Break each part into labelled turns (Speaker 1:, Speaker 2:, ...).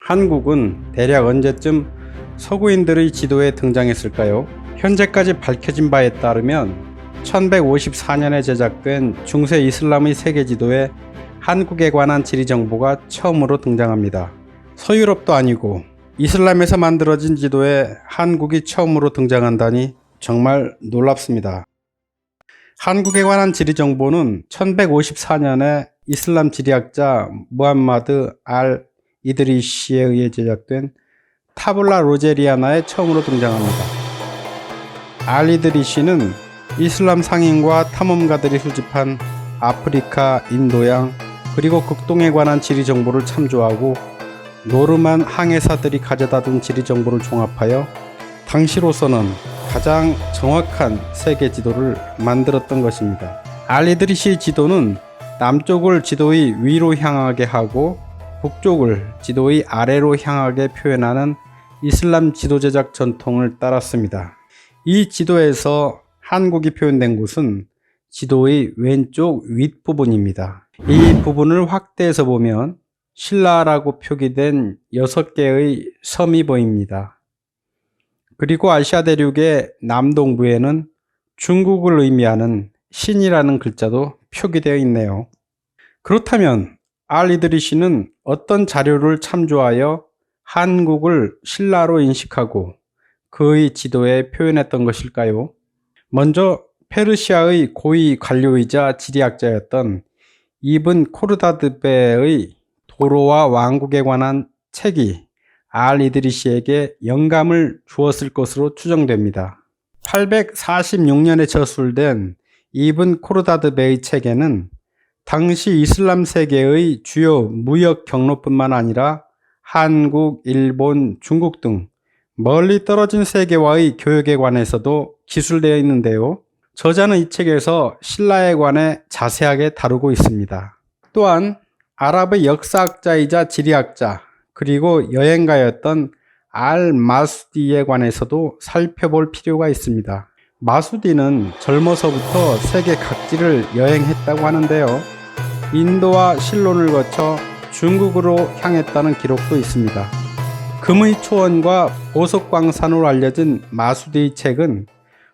Speaker 1: 한국은 대략 언제쯤 서구인들의 지도에 등장했을까요? 현재까지 밝혀진 바에 따르면 1154년에 제작된 중세 이슬람의 세계지도에 한국에 관한 지리정보가 처음으로 등장합니다. 서유럽도 아니고 이슬람에서 만들어진 지도에 한국이 처음으로 등장한다니 정말 놀랍습니다. 한국에 관한 지리정보는 1154년에 이슬람 지리학자 무함마드 알 이드리시에 의해 제작된 타블라 로제리아나에 처음으로 등장합니다. 알 이드리시는 이슬람 상인과 탐험가들이 수집한 아프리카, 인도양, 그리고 극동에 관한 지리정보를 참조하고 노르만 항해사들이 가져다둔 지리정보를 종합하여 당시로서는 가장 정확한 세계 지도를 만들었던 것입니다. 알 이드리시의 지도는 남쪽을 지도의 위로 향하게 하고 북쪽을 지도의 아래로 향하게 표현하는 이슬람 지도 제작 전통을 따랐습니다. 이 지도에서 한국이 표현된 곳은 지도의 왼쪽 윗부분입니다. 이 부분을 확대해서 보면 신라라고 표기된 6개의 섬이 보입니다. 그리고 아시아 대륙의 남동부에는 중국을 의미하는 신이라는 글자도 표기되어 있네요. 그렇다면 알 이드리시는 어떤 자료를 참조하여 한국을 신라로 인식하고 그의 지도에 표현했던 것일까요? 먼저 페르시아의 고위 관료이자 지리학자였던 이븐 코르다드베의 도로와 왕국에 관한 책이 알 이드리시에게 영감을 주었을 것으로 추정됩니다. 846년에 저술된 이븐 코르다드베의 책에는 당시 이슬람 세계의 주요 무역 경로뿐만 아니라 한국, 일본, 중국 등 멀리 떨어진 세계와의 교역에 관해서도 기술되어 있는데요. 저자는 이 책에서 신라에 관해 자세하게 다루고 있습니다. 또한 아랍의 역사학자이자 지리학자 그리고 여행가였던 알 마수디에 관해서도 살펴볼 필요가 있습니다. 마수디는 젊어서부터 세계 각지를 여행했다고 하는데요. 인도와 실론을 거쳐 중국으로 향했다는 기록도 있습니다. 금의 초원과 보석광산으로 알려진 마수디의 책은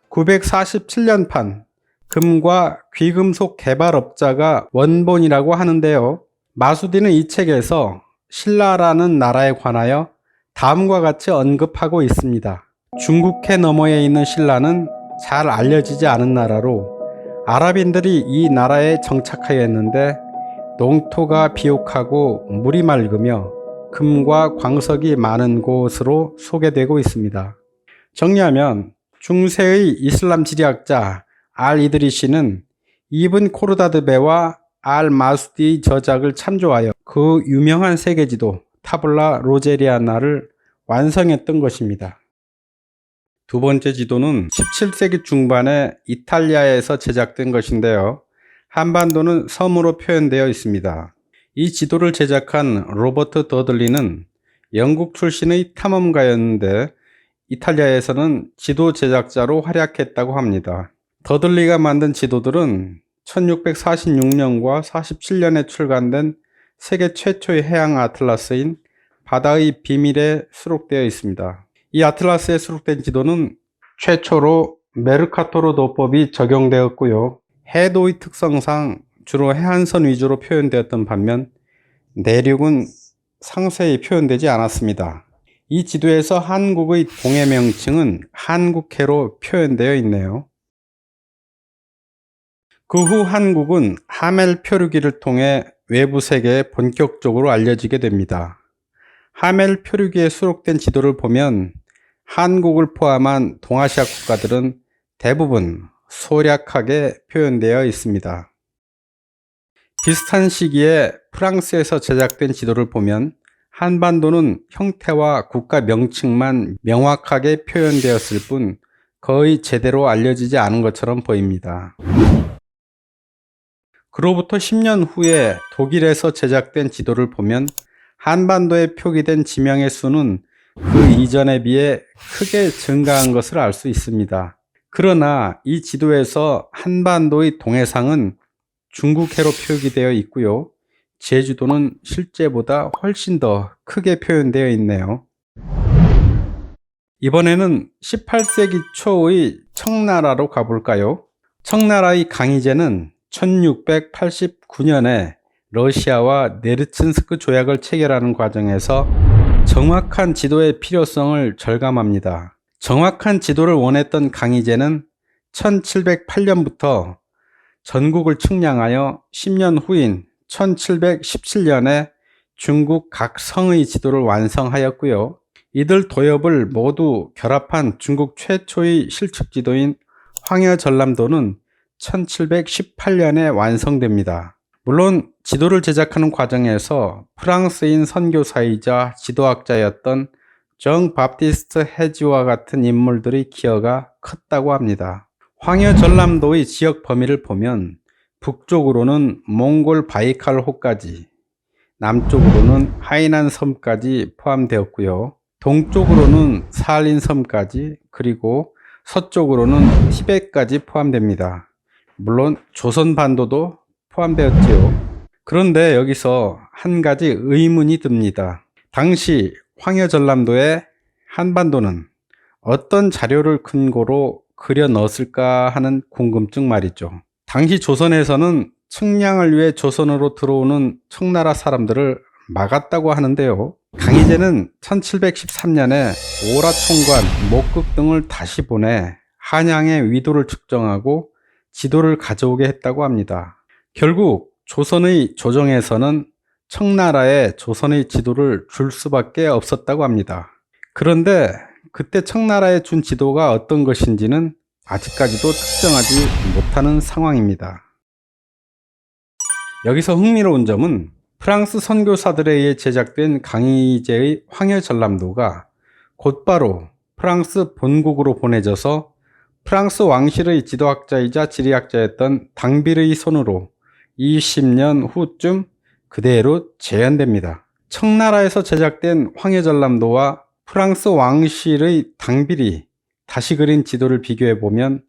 Speaker 1: 947년판 금과 귀금속 개발업자가 원본이라고 하는데요. 마수디는 이 책에서 신라라는 나라에 관하여 다음과 같이 언급하고 있습니다. 중국해 너머에 있는 신라는 잘 알려지지 않은 나라로 아랍인들이 이 나라에 정착하였는데 농토가 비옥하고 물이 맑으며 금과 광석이 많은 곳으로 소개되고 있습니다. 정리하면 중세의 이슬람 지리학자 알 이드리시는 이븐 코르다드베와 알 마수디의 저작을 참조하여 그 유명한 세계지도 타블라 로제리아나를 완성했던 것입니다. 두 번째 지도는 17세기 중반에 이탈리아에서 제작된 것인데요. 한반도는 섬으로 표현되어 있습니다. 이 지도를 제작한 로버트 더들리는 영국 출신의 탐험가였는데 이탈리아에서는 지도 제작자로 활약했다고 합니다. 더들리가 만든 지도들은 1646년과 47년에 출간된 세계 최초의 해양 아틀라스인 바다의 비밀에 수록되어 있습니다. 이 아틀라스에 수록된 지도는 최초로 메르카토르 도법이 적용되었고요. 해도의 특성상 주로 해안선 위주로 표현되었던 반면 내륙은 상세히 표현되지 않았습니다. 이 지도에서 한국의 동해 명칭은 한국해로 표현되어 있네요. 그 후 한국은 하멜 표류기를 통해 외부 세계에 본격적으로 알려지게 됩니다. 하멜 표류기에 수록된 지도를 보면 한국을 포함한 동아시아 국가들은 대부분 소략하게 표현되어 있습니다. 비슷한 시기에 프랑스에서 제작된 지도를 보면 한반도는 형태와 국가 명칭만 명확하게 표현되었을 뿐 거의 제대로 알려지지 않은 것처럼 보입니다. 그로부터 10년 후에 독일에서 제작된 지도를 보면 한반도에 표기된 지명의 수는 그 이전에 비해 크게 증가한 것을 알 수 있습니다. 그러나 이 지도에서 한반도의 동해상은 중국해로 표기되어 있고요. 제주도는 실제보다 훨씬 더 크게 표현되어 있네요. 이번에는 18세기 초의 청나라로 가볼까요? 청나라의 강희제는 1689년에 러시아와 네르친스크 조약을 체결하는 과정에서 정확한 지도의 필요성을 절감합니다. 정확한 지도를 원했던 강희제는 1708년부터 전국을 측량하여 10년 후인 1717년에 중국 각 성의 지도를 완성하였고요. 이들 도엽을 모두 결합한 중국 최초의 실측 지도인 황해전람도는 1718년에 완성됩니다. 물론 지도를 제작하는 과정에서 프랑스인 선교사이자 지도학자였던 정 바프티스트 헤지와 같은 인물들의 기여가 컸다고 합니다. 황해전람도의 지역 범위를 보면 북쪽으로는 몽골 바이칼호까지, 남쪽으로는 하이난 섬까지 포함되었고요. 동쪽으로는 사할린 섬까지, 그리고 서쪽으로는 티벳까지 포함됩니다. 물론 조선반도도 포함되었지요. 그런데 여기서 한 가지 의문이 듭니다. 당시 황해전람도의 한반도는 어떤 자료를 근거로 그려 넣었을까 하는 궁금증 말이죠. 당시 조선에서는 측량을 위해 조선으로 들어오는 청나라 사람들을 막았다고 하는데요. 강희제는 1713년에 오라총관, 목극 등을 다시 보내 한양의 위도를 측정하고 지도를 가져오게 했다고 합니다. 결국 조선의 조정에서는 청나라에 조선의 지도를 줄 수밖에 없었다고 합니다. 그런데 그때 청나라에 준 지도가 어떤 것인지는 아직까지도 특정하지 못하는 상황입니다. 여기서 흥미로운 점은 프랑스 선교사들에 의해 제작된 강희제의 황해전람도가 곧바로 프랑스 본국으로 보내져서 프랑스 왕실의 지도학자이자 지리학자였던 당빌의 손으로 20년 후쯤 그대로 재현됩니다. 청나라에서 제작된 황해전람도와 프랑스 왕실의 당빌이 다시 그린 지도를 비교해보면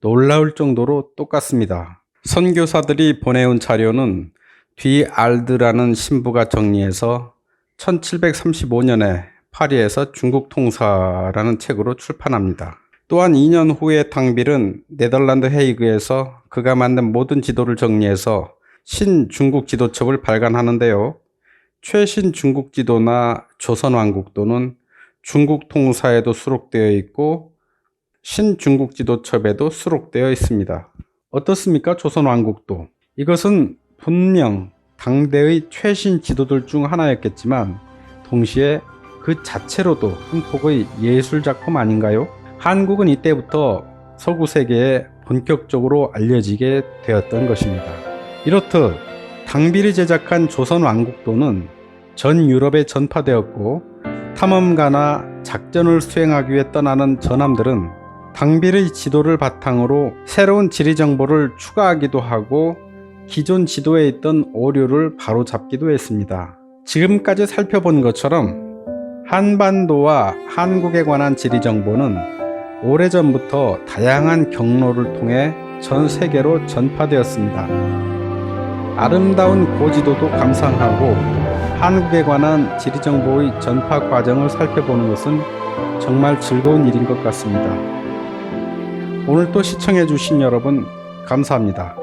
Speaker 1: 놀라울 정도로 똑같습니다. 선교사들이 보내온 자료는 뒤알드라는 신부가 정리해서 1735년에 파리에서 중국통사라는 책으로 출판합니다. 또한 2년 후에 당빌은 네덜란드 헤이그에서 그가 만든 모든 지도를 정리해서 신중국 지도첩을 발간하는데요. 최신 중국 지도나 조선왕국도는 중국 통사에도 수록되어 있고 신중국 지도첩에도 수록되어 있습니다. 어떻습니까? 조선왕국도. 이것은 분명 당대의 최신 지도들 중 하나였겠지만 동시에 그 자체로도 한 폭의 예술작품 아닌가요? 한국은 이때부터 서구 세계에 본격적으로 알려지게 되었던 것입니다. 이렇듯 당빌이 제작한 조선왕국도는 전 유럽에 전파되었고 탐험가나 작전을 수행하기 위해 떠나는 전함들은 당빌의 지도를 바탕으로 새로운 지리 정보를 추가하기도 하고 기존 지도에 있던 오류를 바로잡기도 했습니다. 지금까지 살펴본 것처럼 한반도와 한국에 관한 지리 정보는 오래전부터 다양한 경로를 통해 전 세계로 전파되었습니다. 아름다운 고지도도 감상하고 한국에 관한 지리 정보의 전파 과정을 살펴보는 것은 정말 즐거운 일인 것 같습니다. 오늘 또 시청해 주신 여러분 감사합니다.